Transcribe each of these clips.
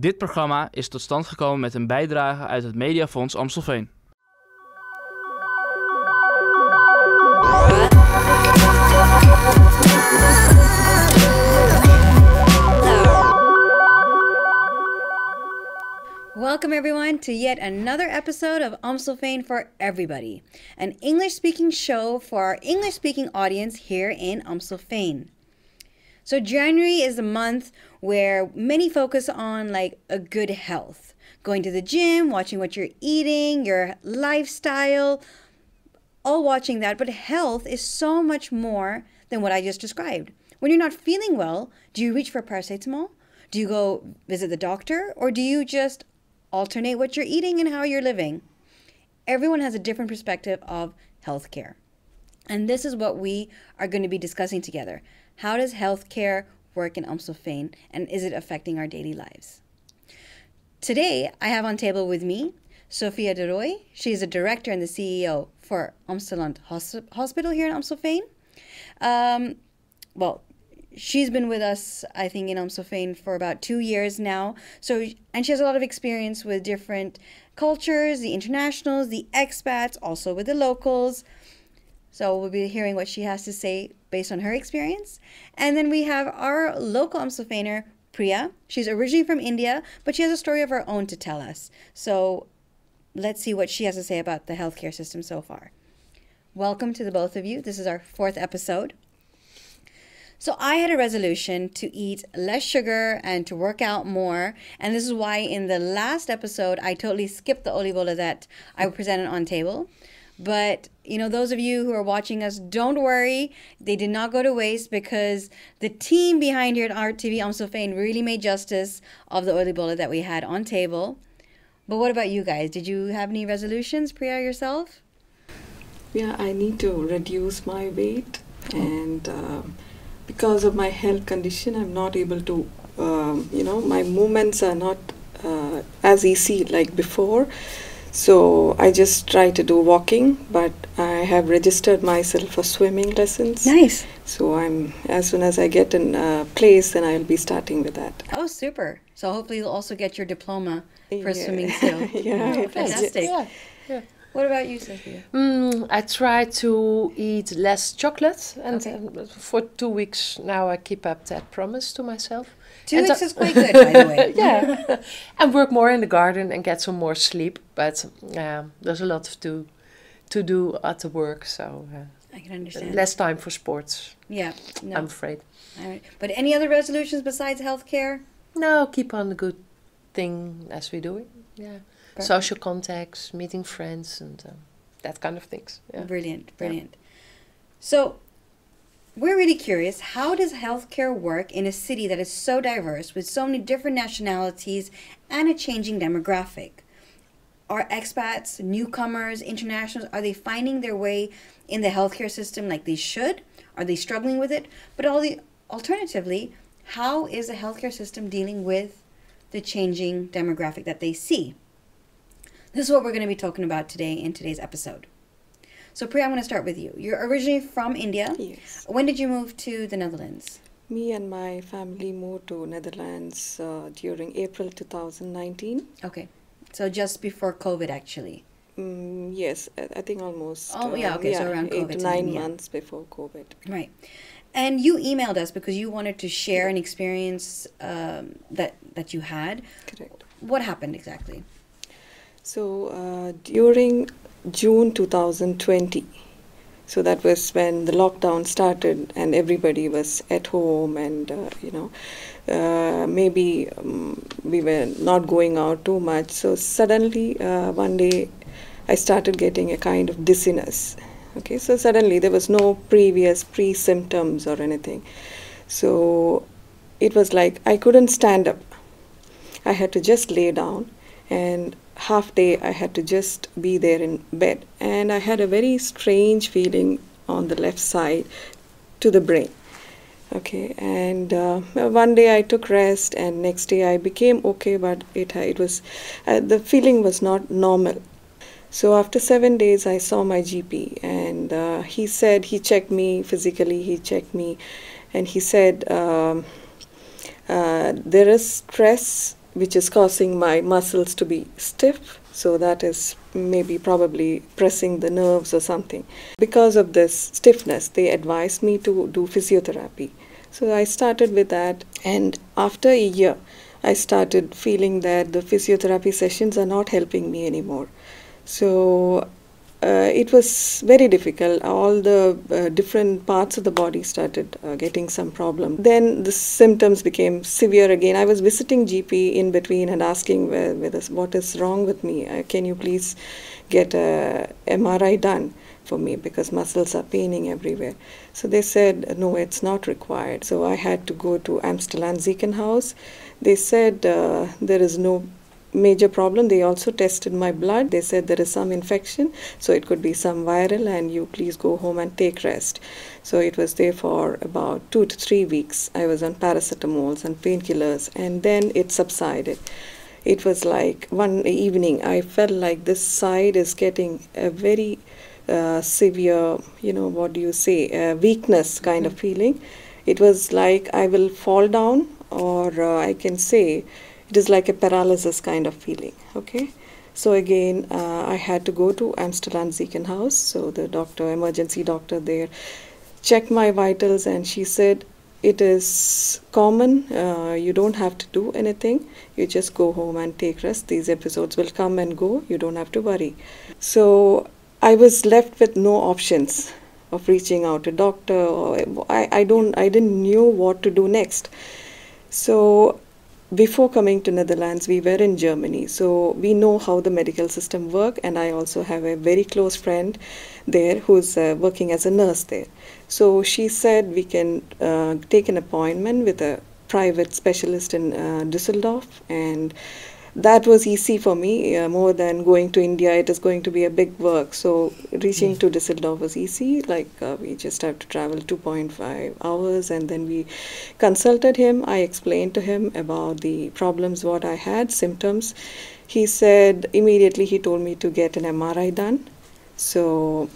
Dit programma is tot stand gekomen met een bijdrage uit het Mediafonds Amstelveen. Welcome everyone to yet another episode of Amstelveen for Everybody, an English-speaking show for our English-speaking audience here in Amstelveen. So January is the month where many focus on like a good health, going to the gym, watching what you're eating, your lifestyle, all watching that. But health is so much more than what I just described. When you're not feeling well, do you reach for paracetamol? Do you go visit the doctor? Or do you just alternate what you're eating and how you're living? Everyone has a different perspective of healthcare. And this is what we are going to be discussing together. How does healthcare work in Amstelveen, and is it affecting our daily lives? Today, I have on table with me Sophia de Rooij. She's a director and the CEO for Amstelland Hospital here in Amstelveen. She's been with us, I think, in Amstelveen for about 2 years now. And she has a lot of experience with different cultures, the internationals, the expats, also with the locals. So we'll be hearing what she has to say based on her experience. And then we have our local Amstelveener, Priya. She's originally from India, but she has a story of her own to tell us. So let's see what she has to say about the healthcare system so far. Welcome to the both of you. This is our 4th episode. So I had a resolution to eat less sugar and to work out more. And this is why in the last episode, I totally skipped the oliebollen that I presented on table. But, you know, those of you who are watching us, don't worry. They did not go to waste because the team behind here at RTV Amstelveen really made justice of the oliebollen that we had on table. But what about you guys? Did you have any resolutions, Priya, yourself? Yeah, I need to reduce my weight, and because of my health condition, I'm not able to, my movements are not as easy like before. So I just try to do walking, but I have registered myself for swimming lessons. Nice. So as soon as I get in place, then I'll be starting with that. Oh, super. So hopefully you'll also get your diploma for swimming too. Yeah. Fantastic. Yeah. What about you, Sophia? I try to eat less chocolate, and for 2 weeks now I keep up that promise to myself. 2 weeks is quite good, by the way. Yeah, and work more in the garden and get some more sleep. But there's a lot to do at the work, so I can understand. Less time for sports. Yeah, no. I'm afraid. All right. But any other resolutions besides healthcare? No, keep on the good thing as we're doing. Yeah. Perfect. Social contacts, meeting friends, and that kind of things. Yeah. Brilliant. Yeah. So, we're really curious, how does healthcare work in a city that is so diverse with so many different nationalities and a changing demographic? Are expats, newcomers, internationals, are they finding their way in the healthcare system like they should? Are they struggling with it? But alternatively, how is the healthcare system dealing with the changing demographic that they see? This is what we're going to be talking about today in today's episode. So Priya, I'm going to start with you. You're originally from India. Yes. When did you move to the Netherlands? Me and my family moved to Netherlands during April 2019. Okay. So just before COVID, actually. Yes, I think almost. So around COVID. 8 to 9 months before COVID. Right. And you emailed us because you wanted to share an experience that you had. Correct. What happened exactly? So during June 2020, so that was when the lockdown started and everybody was at home, and maybe we were not going out too much. So suddenly one day I started getting a kind of dizziness. Okay, so suddenly there was no pre-symptoms or anything. So it was like I couldn't stand up. I had to just lay down, and half day I had to just be there in bed, and I had a very strange feeling on the left side to the brain. Okay, and one day I took rest, and next day I became okay, but it was the feeling was not normal. So after 7 days I saw my GP, and he said, he checked me physically, and he said there is stress which is causing my muscles to be stiff. So that is maybe probably pressing the nerves or something. Because of this stiffness, they advised me to do physiotherapy. So I started with that, and after a year, I started feeling that the physiotherapy sessions are not helping me anymore. So it was very difficult. All the different parts of the body started getting some problem. Then the symptoms became severe again. I was visiting GP in between and asking whether what is wrong with me. Can you please get a MRI done for me, because muscles are paining everywhere. So they said, no, it's not required. So I had to go to Amstelland ziekenhuis. They said there is no major problem. They also tested my blood. They said there is some infection, so it could be some viral, and you please go home and take rest. So it was there for about 2 to 3 weeks. I was on paracetamols and painkillers, and then it subsided. It was like one evening I felt like this side is getting a very severe, what do you say, weakness kind of feeling. It was like I will fall down, or I can say it is like a paralysis kind of feeling. Okay, so again I had to go to Amstelland ziekenhuis. So the doctor, emergency doctor there, checked my vitals, and she said it is common. You don't have to do anything. You just go home and take rest. These episodes will come and go. You don't have to worry. So I was left with no options of reaching out to doctor, or I didn't knew what to do next. So before coming to Netherlands, we were in Germany, so we know how the medical system works, and I also have a very close friend there who's working as a nurse there. So she said we can take an appointment with a private specialist in Düsseldorf, and that was easy for me. More than going to India, it is going to be a big work. So reaching to Düsseldorf was easy. Like we just have to travel 2.5 hours, and then we consulted him. I explained to him about the problems, what I had, symptoms. He said immediately, he told me to get an MRI done. So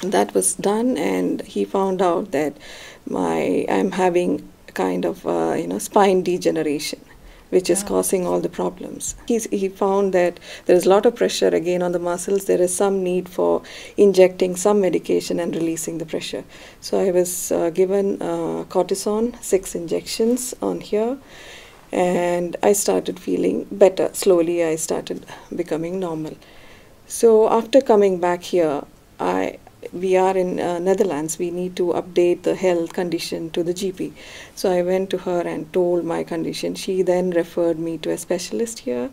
that was done, and he found out that I'm having a kind of spine degeneration, which is causing all the problems. He found that there is a lot of pressure again on the muscles. There is some need for injecting some medication and releasing the pressure. So I was given cortisone, 6 injections on here, and I started feeling better. Slowly I started becoming normal. So after coming back here, we are in Netherlands. We need to update the health condition to the GP. So I went to her and told my condition. She then referred me to a specialist here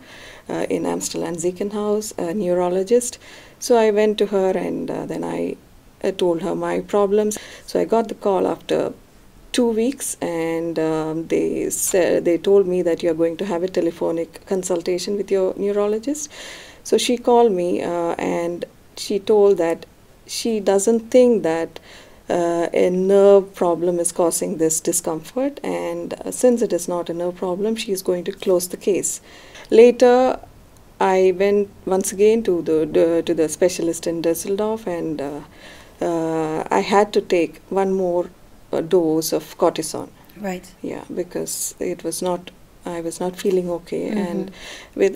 in Amsterdam ziekenhuis, a neurologist. So I went to her, and then I told her my problems. So I got the call after 2 weeks, and they told me that you're going to have a telephonic consultation with your neurologist. So she called me and she told that she doesn't think that a nerve problem is causing this discomfort, and since it is not a nerve problem, she is going to close the case. Later, I went once again to the specialist in Düsseldorf, and I had to take one more dose of cortisone. Right. Yeah, because I was not feeling okay, and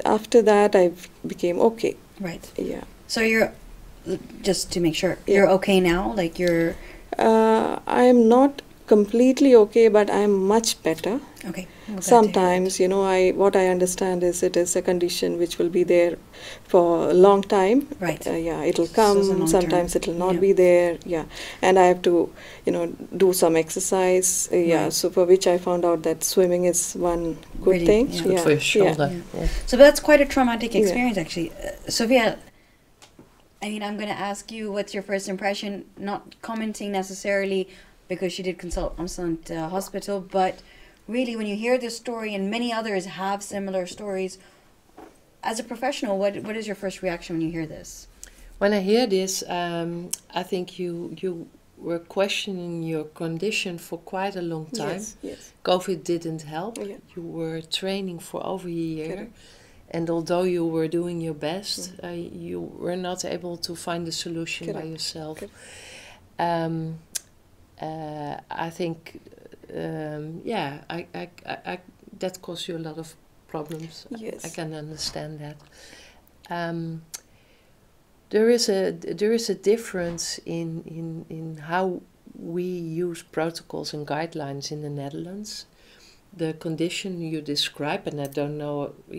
after that I became okay. Right. Yeah. So you're, just to make sure, you're okay now? Like you're... I am not completely okay, but I am much better. Okay. Sometimes, what I understand is it is a condition which will be there for a long time. Right. Yeah, it'll come. Sometimes it will not be there. Yeah, and I have to, do some exercise. Yeah, so for which I found out that swimming is one good thing. It's good for your shoulder. Yeah. So that's quite a traumatic experience, actually. Sophia, I'm going to ask you, what's your first impression? Not commenting necessarily because she did consult Amstelland Hospital, but really when you hear this story, and many others have similar stories, as a professional, what is your first reaction when you hear this? When I hear this, I think you were questioning your condition for quite a long time. Yes. COVID didn't help. Yeah. You were training for over a year. Correct. And although you were doing your best, you were not able to find a solution by yourself. I think, that caused you a lot of problems. Yes. I can understand that. There is a difference in how we use protocols and guidelines in the Netherlands. The condition you describe, and I don't know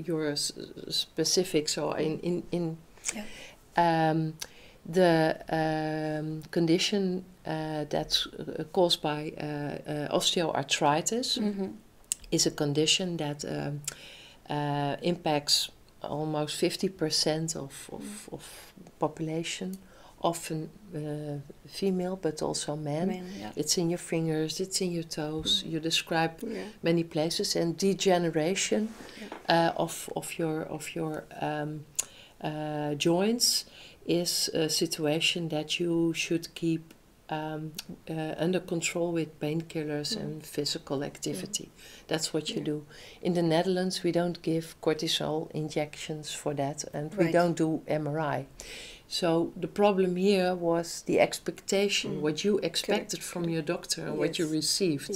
your specifics, so the condition that's caused by osteoarthritis is a condition that impacts almost 50% of population, often female, but also men. It's in your fingers, it's in your toes. You describe many places, and degeneration of your joints is a situation that you should keep under control with painkillers and physical activity. That's what you do. In the Netherlands, we don't give cortisol injections for that, and we don't do MRI. So the problem here was the expectation, what you expected from your doctor and what you received.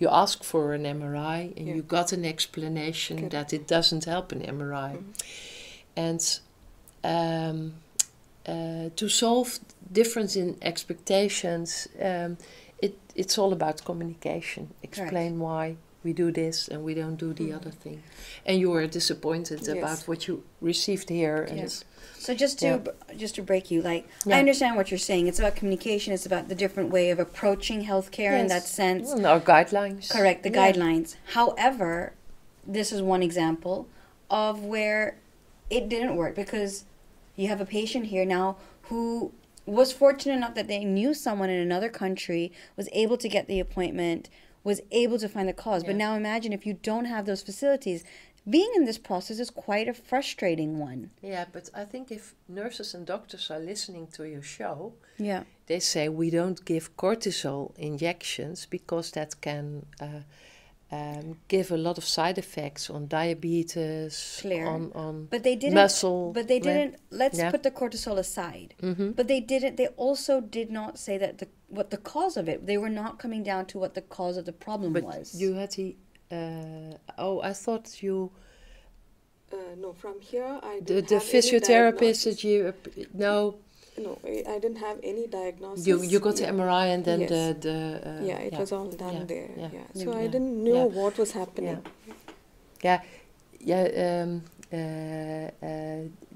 You asked for an MRI and you got an explanation that it doesn't help an MRI. And to solve difference in expectations, it's all about communication. Explain why we do this and we don't do the other thing. And you were disappointed about what you received here. And so just to break you, I understand what you're saying. It's about communication. It's about the different way of approaching healthcare in that sense. Well, our guidelines. Correct, the guidelines. However, this is one example of where it didn't work, because you have a patient here now who was fortunate enough that they knew someone in another country, was able to get the appointment, was able to find the cause. But now imagine if you don't have those facilities. Being in this process is quite a frustrating one. Yeah, but I think if nurses and doctors are listening to your show, yeah, they say we don't give cortisol injections because that can give a lot of side effects on diabetes, on but they didn't, muscle. But they didn't, let's put the cortisol aside. But they also did not say that what the cause of it, they were not coming down to what the cause of the problem was. You had I thought you... no, from here I The didn't have physiotherapist any that you... No, I didn't have any diagnosis. You got the MRI and then it was all done there. So I didn't know what was happening.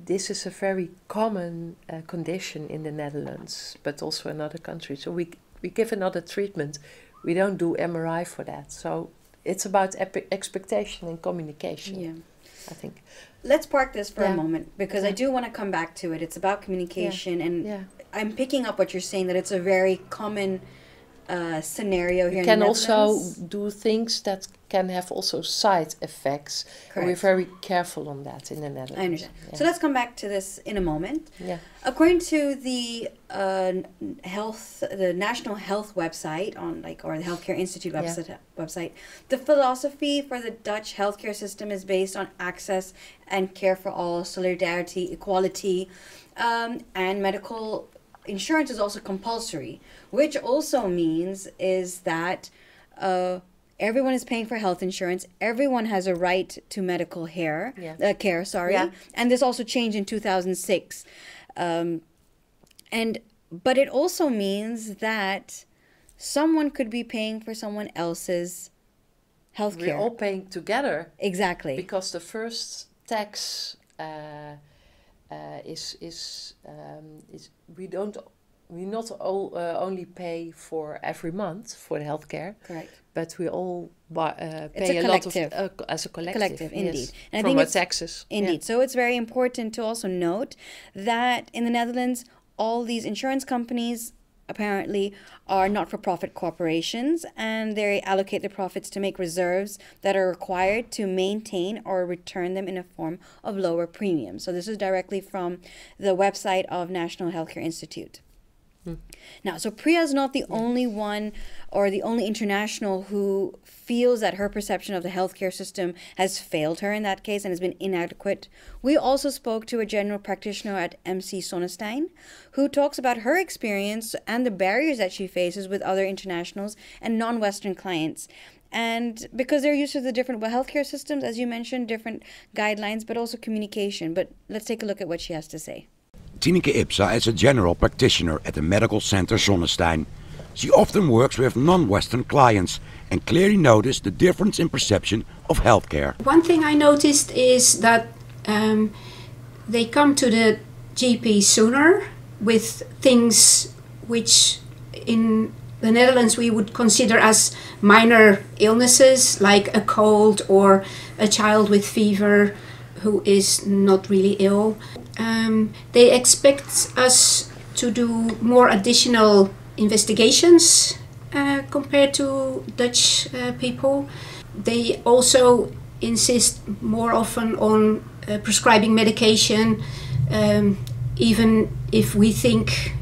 This is a very common condition in the Netherlands, but also in other countries. So we give another treatment. We don't do MRI for that. So it's about expectation and communication, I think. Let's park this for a moment, because I do want to come back to it. It's about communication, and I'm picking up what you're saying, that it's a very common scenario here in the Netherlands. You can also do things that can have also side effects. And we're very careful on that in the Netherlands. I understand. So let's come back to this in a moment. According to the National Health website or the Healthcare Institute website, the philosophy for the Dutch healthcare system is based on access and care for all, solidarity, equality, and medical insurance is also compulsory, which also means is that everyone is paying for health insurance. Everyone has a right to medical care. And this also changed in 2006. But it also means that someone could be paying for someone else's health care. We're all paying together. Exactly. Because the first tax is we not only pay for every month for the healthcare. Correct. But we all a pay a lot of as a collective. Indeed. Yes, And from our taxes. Indeed. So it's very important to also note that in the Netherlands, all these insurance companies apparently are not-for-profit corporations, and they allocate their profits to make reserves that are required to maintain or return them in a form of lower premiums. So this is directly from the website of National Healthcare Institute. Now, so Priya is not the only one or the only international who feels that her perception of the healthcare system has failed her in that case and has been inadequate. We also spoke to a general practitioner at MC Sonnestein who talks about her experience and the barriers that she faces with other internationals and non-Western clients. And because they're used to the different healthcare systems, as you mentioned, different guidelines, but also communication. But let's take a look at what she has to say. Tineke Ipsa is a general practitioner at the medical center Zonnestein. She often works with non-Western clients and clearly noticed the difference in perception of healthcare. One thing I noticed is that they come to the GP sooner with things which in the Netherlands we would consider as minor illnesses, like a cold or a child with fever who is not really ill. They expect us to do more additional investigations compared to Dutch people. They also insist more often on prescribing medication, even if we think,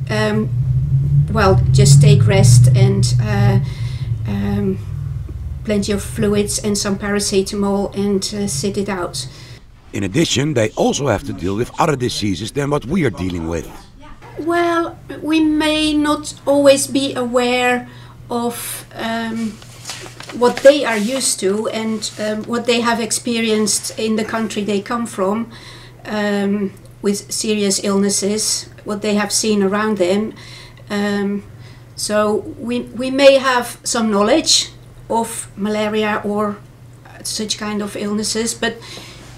well, just take rest and plenty of fluids and some paracetamol and sit it out. In addition, they also have to deal with other diseases than what we are dealing with. Well, we may not always be aware of what they are used to and what they have experienced in the country they come from with serious illnesses, what they have seen around them. So we may have some knowledge of malaria or such kind of illnesses, but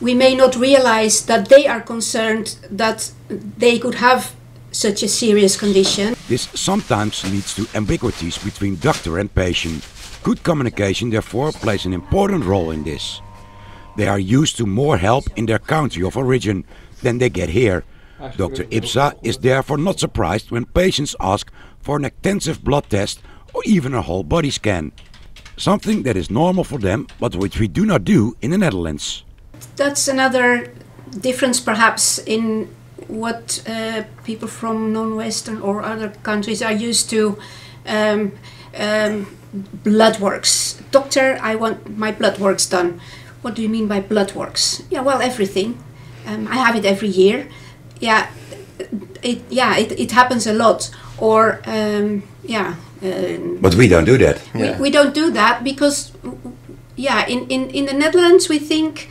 we may not realize that they are concerned that they could have such a serious condition. This sometimes leads to ambiguities between doctor and patient. Good communication therefore plays an important role in this. They are used to more help in their country of origin than they get here. Dr. Ipsa is therefore not surprised when patients ask for an extensive blood test or even a whole body scan. Something that is normal for them, but which we do not do in the Netherlands. That's another difference perhaps in what people from non-Western or other countries are used to. Blood works. Doctor, I want my blood works done. What do you mean by blood works? Yeah, well, everything. I have it every year. Yeah, it happens a lot. Or But we don't do that. We don't do that because, yeah, in the Netherlands we think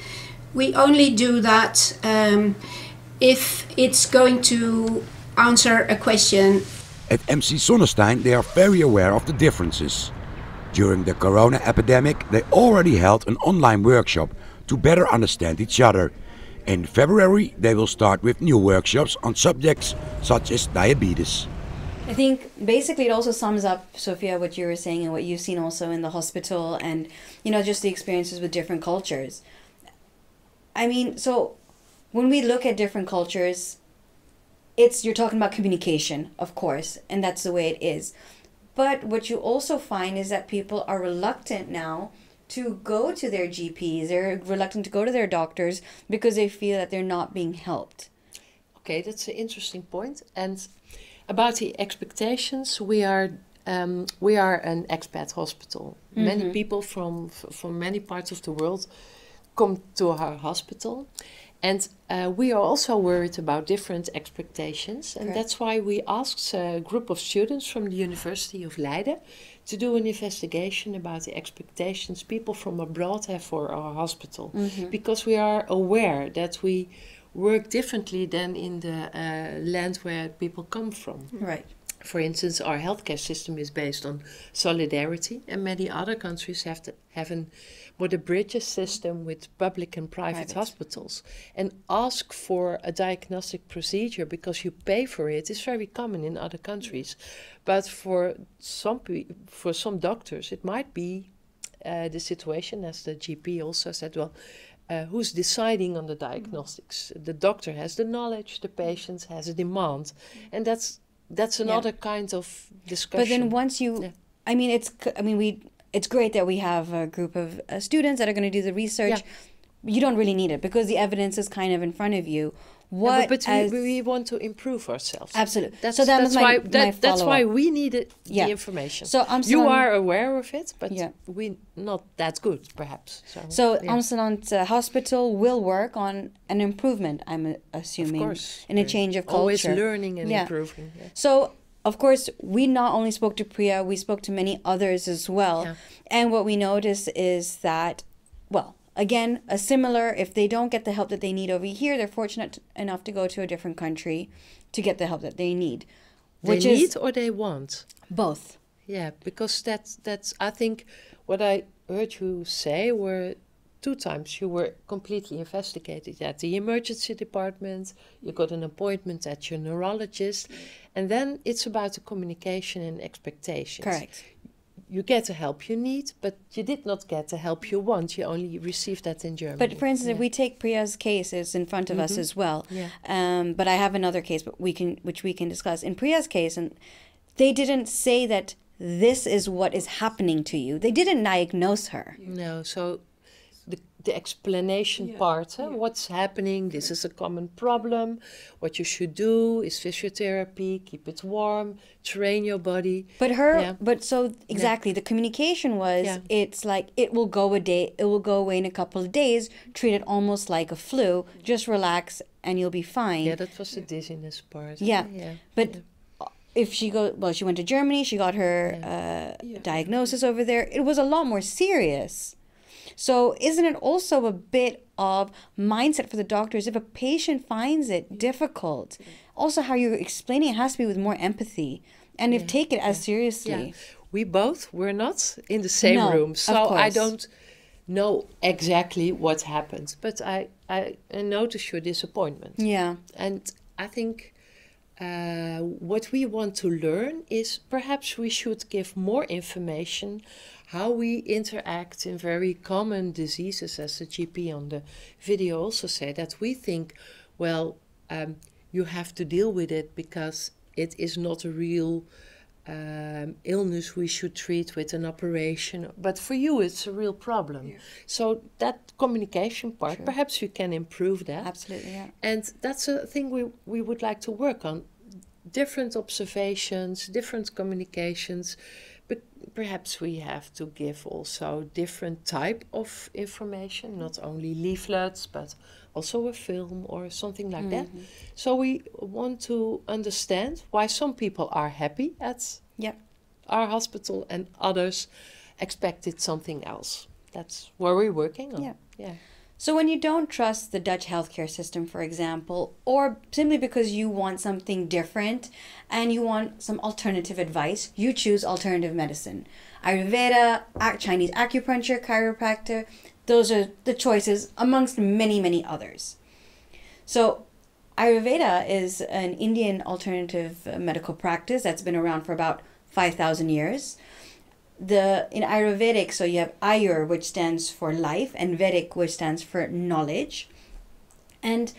we only do that if it's going to answer a question. At MC Zonnestein they are very aware of the differences. During the corona epidemic they already held an online workshop to better understand each other. In February they will start with new workshops on subjects such as diabetes. I think basically it also sums up, Sophia, what you were saying and what you've seen also in the hospital and, you know, just the experiences with different cultures. I mean, so when we look at different cultures, you're talking about communication, of course, and that's the way it is. But what you also find is that people are reluctant now to go to their GPs. They're reluctant to go to their doctors because they feel that they're not being helped. Okay, that's an interesting point. And about the expectations, we are an expat hospital. Mm-hmm. Many people from many parts of the world come to our hospital. And we are also worried about different expectations. And that's why we asked a group of students from the University of Leiden to do an investigation about the expectations people from abroad have for our hospital. Mm-hmm. Because we are aware that we work differently than in the land where people come from. Right. For instance, our healthcare system is based on solidarity, and many other countries have a bridges system with public and private hospitals. And ask for a diagnostic procedure because you pay for it is very common in other countries. But for some doctors, it might be the situation, as the GP also said, well, who's deciding on the diagnostics? The doctor has the knowledge, the patient has a demand, and that's another kind of discussion. But then once you, it's great that we have a group of students that are going to do the research. Yeah. You don't really need it because the evidence is kind of in front of you. But we want to improve ourselves. Absolutely. That's why we needed the information. So you are aware of it, but we not that good, perhaps. So Amstelland Hospital will work on an improvement, I'm assuming, of course, in a change of culture. Always learning and improving. Yeah. So of course, we not only spoke to Priya, we spoke to many others as well. Yeah. And what we noticed is that, well, again, a similar, if they don't get the help that they need over here, they're fortunate enough to go to a different country to get the help that they need. They Which need is or they want? both. Yeah, because that's I think what I heard you say were 2 times you were completely investigated at the emergency department, you got an appointment at your neurologist, and then it's about the communication and expectations. Correct. You get the help you need, but you did not get the help you want. You only received that in Germany. But for instance, if we take Priya's case, it's in front of us as well. Yeah. But I have another case, which we can discuss. In Priya's case, and they didn't say that this is what is happening to you. They didn't diagnose her. No, so the explanation part, what's happening, this is a common problem, what you should do is physiotherapy, keep it warm, train your body. But exactly, the communication was, it's like, it will go away in a couple of days, treat it almost like a flu, just relax and you'll be fine. Yeah, that was the dizziness part. Yeah, but if she she went to Germany, she got her diagnosis over there. It was a lot more serious. So isn't it also a bit of mindset for the doctors if a patient finds it difficult? Also, how you're explaining it has to be with more empathy and if take it as seriously. Yeah. We both were not in the same room, so I don't know exactly what happened, but I noticed your disappointment. Yeah. And I think what we want to learn is perhaps we should give more information how we interact in very common diseases, as the GP on the video also said, that we think, well, you have to deal with it because it is not a real illness we should treat with an operation, but for you it's a real problem. Yeah. So that communication part, perhaps we can improve that. Absolutely, yeah. And that's a thing we would like to work on. Different observations, different communications, but perhaps we have to give also different type of information, not only leaflets, but also a film or something like that. So we want to understand why some people are happy at our hospital and others expected something else. That's where we're working on. Yeah. So when you don't trust the Dutch healthcare system, for example, or simply because you want something different and you want some alternative advice, you choose alternative medicine. Ayurveda, Chinese acupuncture, chiropractor, those are the choices amongst many, many others. So Ayurveda is an Indian alternative medical practice that's been around for about 5,000 years. In Ayurvedic, so you have Ayur, which stands for life, and Vedic, which stands for knowledge. And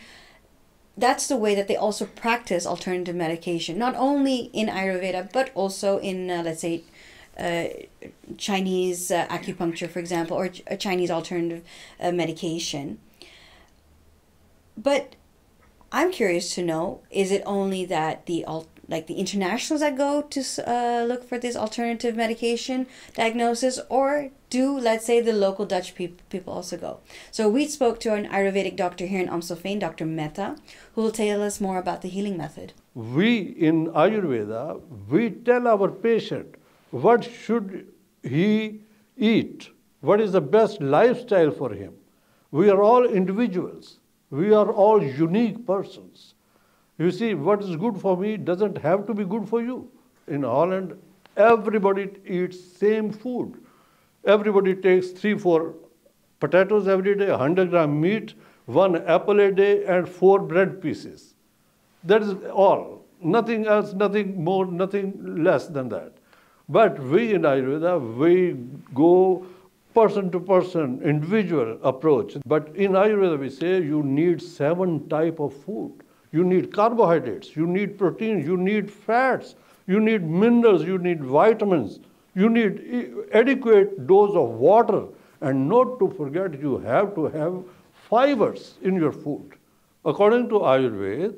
that's the way that they also practice alternative medication, not only in Ayurveda, but also in, let's say, Chinese acupuncture, for example, or a Chinese alternative medication. But I'm curious to know, is it only that the internationals that go to look for this alternative medication diagnosis, or do, let's say, the local Dutch people also go? So we spoke to an Ayurvedic doctor here in Amstelveen, Dr. Mehra, who will tell us more about the healing method. We in Ayurveda, we tell our patient what should he eat, what is the best lifestyle for him. We are all individuals. We are all unique persons. You see, what is good for me doesn't have to be good for you. In Holland, everybody eats same food. Everybody takes 3-4 potatoes every day, 100 gram meat, 1 apple a day, and 4 bread pieces. That is all. Nothing else, nothing more, nothing less than that. But we in Ayurveda, we go person to person, individual approach. But in Ayurveda, we say you need 7 types of food. You need carbohydrates, you need proteins, you need fats, you need minerals, you need vitamins, you need adequate dose of water, and not to forget you have to have fibers in your food. According to Ayurveda,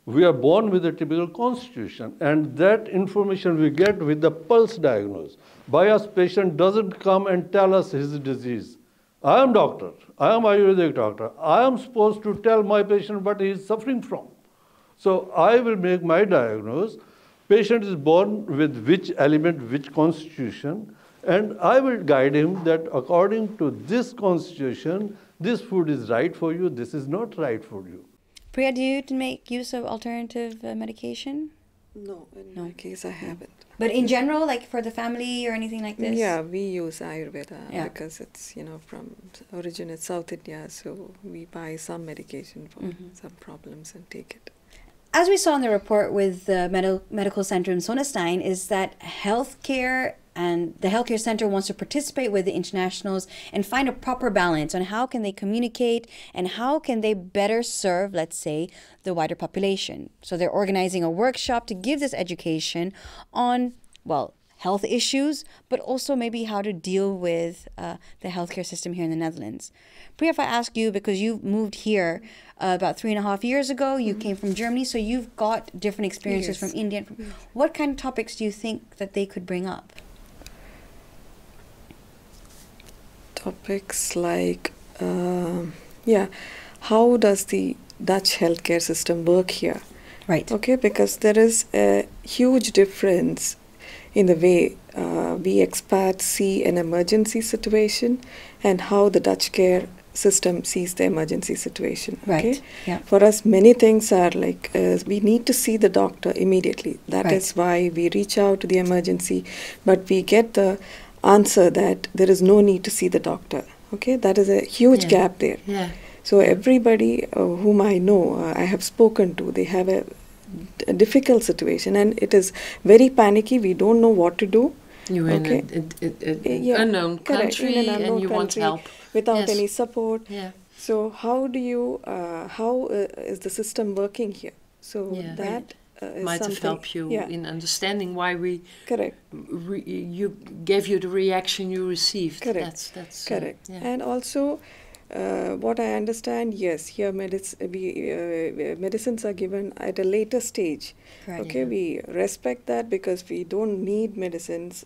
we are born with a typical constitution, and that information we get with the pulse diagnosis. Bias patient doesn't come and tell us his disease. I am doctor, I am Ayurvedic doctor. I am supposed to tell my patient what he is suffering from. So I will make my diagnosis patient is born with which element, which constitution, and I will guide him that according to this constitution, this food is right for you, this is not right for you. Priya, do you make use of alternative medication? No, in my case, I haven't. But in general, like for the family or anything like this? Yeah, we use Ayurveda Yeah. because it's, from origin it's South India, so we buy some medication for some problems and take it. As we saw in the report with the medical center in Sonnestein, is that healthcare and the healthcare center wants to participate with the internationals and find a proper balance on how can they communicate and how can they better serve, let's say, the wider population. So they're organizing a workshop to give this education on, well, health issues, but also maybe how to deal with the healthcare system here in the Netherlands. Priya, if I ask you, because you moved here about 3.5 years ago, you came from Germany, so you've got different experiences from India. What kind of topics do you think that they could bring up? Topics like, how does the Dutch healthcare system work here? Right. Okay, because there is a huge difference in the way we expats see an emergency situation and how the Dutch care system sees the emergency situation. Okay? Right. Yeah. For us, many things are like we need to see the doctor immediately. That Right. is why we reach out to the emergency, but we get the answer that there is no need to see the doctor. Okay, that is a huge gap there. Yeah. So everybody whom I know, I have spoken to, they have a difficult situation and it is very panicky. We don't know what to do. You're in an unknown Correct, country in an unknown and you want country help. without Yes. any support. Yeah. So how do you, how is the system working here? So Yeah. that is Might have something. helped you in understanding why we Correct. you gave you the reaction you received. Correct. That's Correct. yeah. And also, what I understand, yes, here medicines are given at a later stage. Correct. Okay, we respect that because we don't need medicines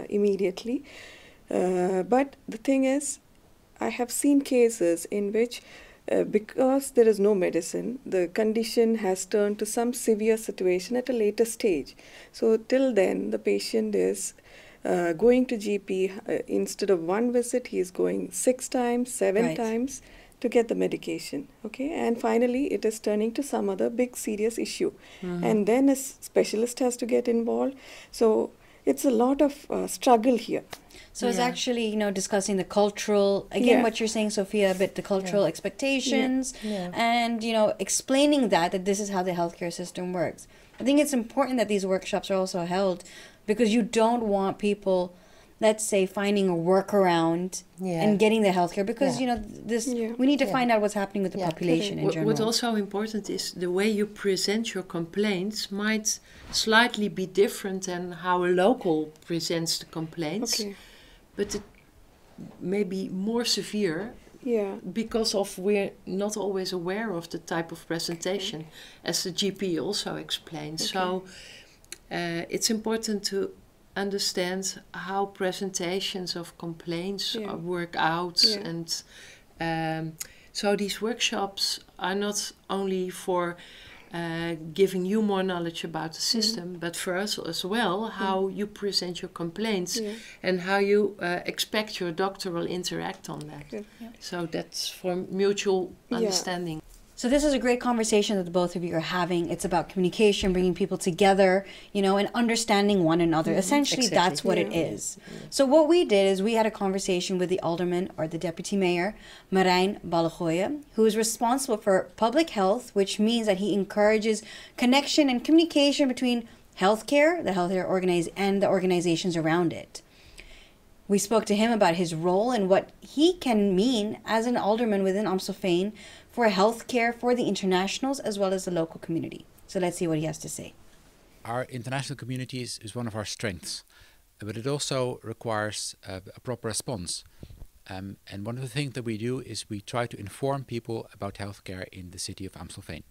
immediately. But the thing is, I have seen cases in which because there is no medicine, the condition has turned to some severe situation at a later stage. So till then, the patient is going to GP, instead of one visit, he is going 6 times, 7 Right. times to get the medication. Okay, and finally it is turning to some other big serious issue. And then a specialist has to get involved. So it's a lot of struggle here. So it's Yeah. actually, discussing the cultural, again, Yeah. what you're saying, Sophia, a bit the cultural expectations Yeah. and, explaining that this is how the healthcare system works. I think it's important that these workshops are also held because you don't want people, let's say, finding a workaround Yeah. and getting the healthcare because, Yeah. we need to Yeah. find out what's happening with the Yeah. population in general. What's also important is the way you present your complaints might slightly be different than how a local presents the complaints, Okay. but it may be more severe Yeah. because of we're not always aware of the type of presentation, as the GP also explained. So it's important to understand how presentations of complaints work out, and so these workshops are not only for giving you more knowledge about the system, but for us as well, how you present your complaints and how you expect your doctor will interact on that. Yeah. So that's for mutual understanding. So this is a great conversation that the both of you are having. It's about communication, bringing people together, and understanding one another. Essentially, Exactly. that's what it is. So what we did is we had a conversation with the alderman or the deputy mayor, Marijn Ballegooie, who is responsible for public health, which means that he encourages connection and communication between healthcare, the healthcare and the organizations around it. We spoke to him about his role and what he can mean as an alderman within Amstelveen for healthcare for the internationals as well as the local community. So let's see what he has to say. Our international community is one of our strengths, but it also requires a proper response. And one of the things that we do is we try to inform people about healthcare in the city of Amstelveen.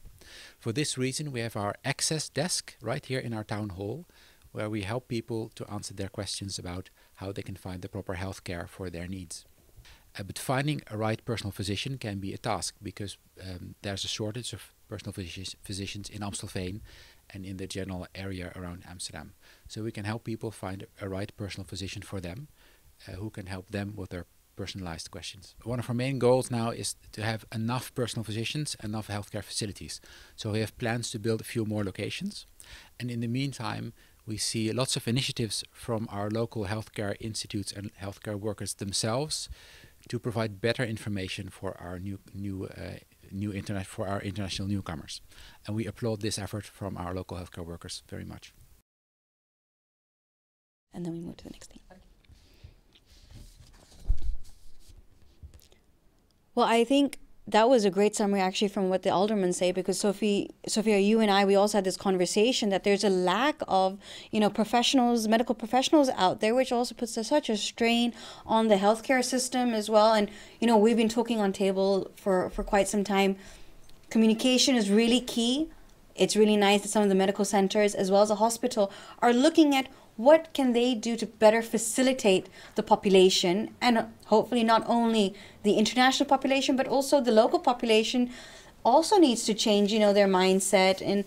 For this reason, we have our access desk right here in our town hall, where we help people to answer their questions about how they can find the proper healthcare for their needs. But finding a right personal physician can be a task because there's a shortage of personal physicians in Amstelveen, and in the general area around Amsterdam. So we can help people find a right personal physician for them, who can help them with their personalized questions. One of our main goals now is to have enough personal physicians, enough healthcare facilities. So we have plans to build a few more locations. And in the meantime, we see lots of initiatives from our local healthcare institutes and healthcare workers themselves to provide better information for our for our international newcomers. And we applaud this effort from our local healthcare workers very much. And then we move to the next thing. Well, I think that was a great summary actually from what the aldermen say, because Sophia, you and I, we also had this conversation that there's a lack of, professionals, medical professionals out there, which also puts such a strain on the healthcare system as well. And, we've been talking on table for quite some time. Communication is really key. It's really nice that some of the medical centers as well as the hospital are looking at what can they do to better facilitate the population, and hopefully not only the international population, but also the local population also needs to change, their mindset and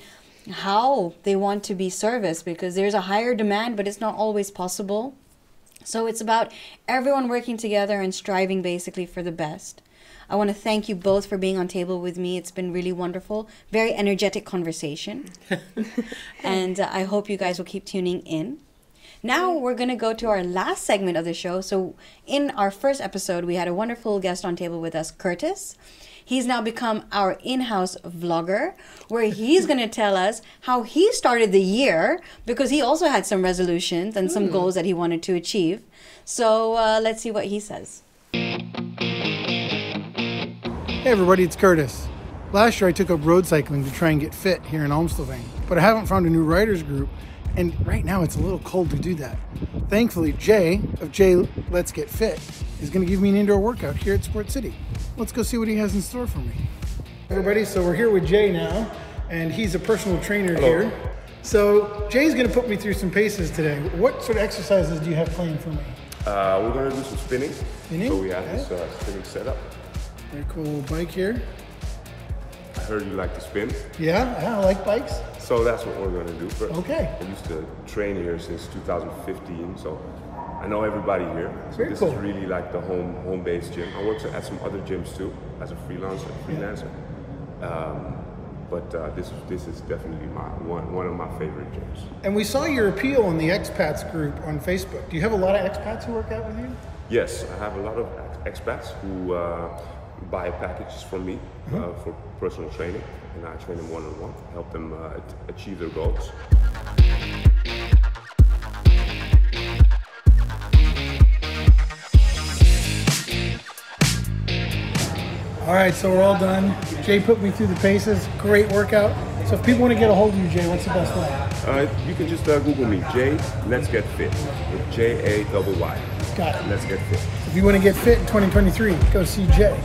how they want to be serviced, because there's a higher demand, but it's not always possible. So it's about everyone working together and striving basically for the best. I want to thank you both for being on table with me. It's been really wonderful. Very energetic conversation. And I hope you guys will keep tuning in. Now we're going to go to our last segment of the show. So in our first episode, we had a wonderful guest on table with us, Curtis. He's now become our in-house vlogger, where he's going to tell us how he started the year, because he also had some resolutions and some goals that he wanted to achieve. So let's see what he says. Hey everybody, it's Curtis. Last year I took up road cycling to try and get fit here in Amstelveen, but I haven't found a new riders group, and right now it's a little cold to do that. Thankfully, Jay of Jay Let's Get Fit is going to give me an indoor workout here at Sport City. Let's go see what he has in store for me. Everybody, so we're here with Jay now, and he's a personal trainer here. So Jay's going to put me through some paces today. What sort of exercises do you have planned for me? We're going to do some spinning. Spinning? So we have this spinning setup. Very cool bike here. I heard you like to spin. Yeah, I like bikes. So that's what we're going to do first. Okay. I used to train here since 2015, so I know everybody here. So Very this cool. is really like the home-based gym. I work at some other gyms too as a freelancer. But this is definitely one of my favorite gyms. And we saw your appeal in the expats group on Facebook. Do you have a lot of expats who work out with you? Yes, I have a lot of expats who buy packages from me for personal training, and I train them one-on-one, help them achieve their goals. All right, so we're all done. Jay put me through the paces. Great workout. So if people want to get a hold of you, Jay, what's the best way? You can just Google me, Jay Let's Get Fit, with Jay. Got it. Let's Get Fit. If you want to get fit in 2023, go see Jay.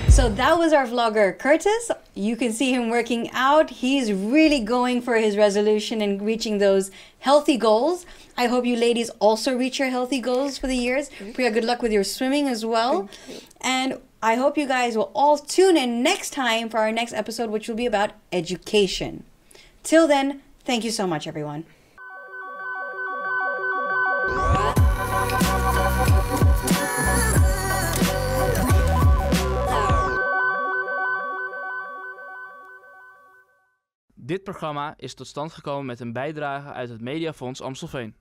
So that was our vlogger, Curtis. You can see him working out. He's really going for his resolution and reaching those healthy goals. I hope you ladies also reach your healthy goals for the years. Priya, good luck with your swimming as well. And I hope you guys will all tune in next time for our next episode, which will be about education. Till then, thank you so much, everyone. Dit programma is tot stand gekomen met een bijdrage uit het Mediafonds Amstelveen.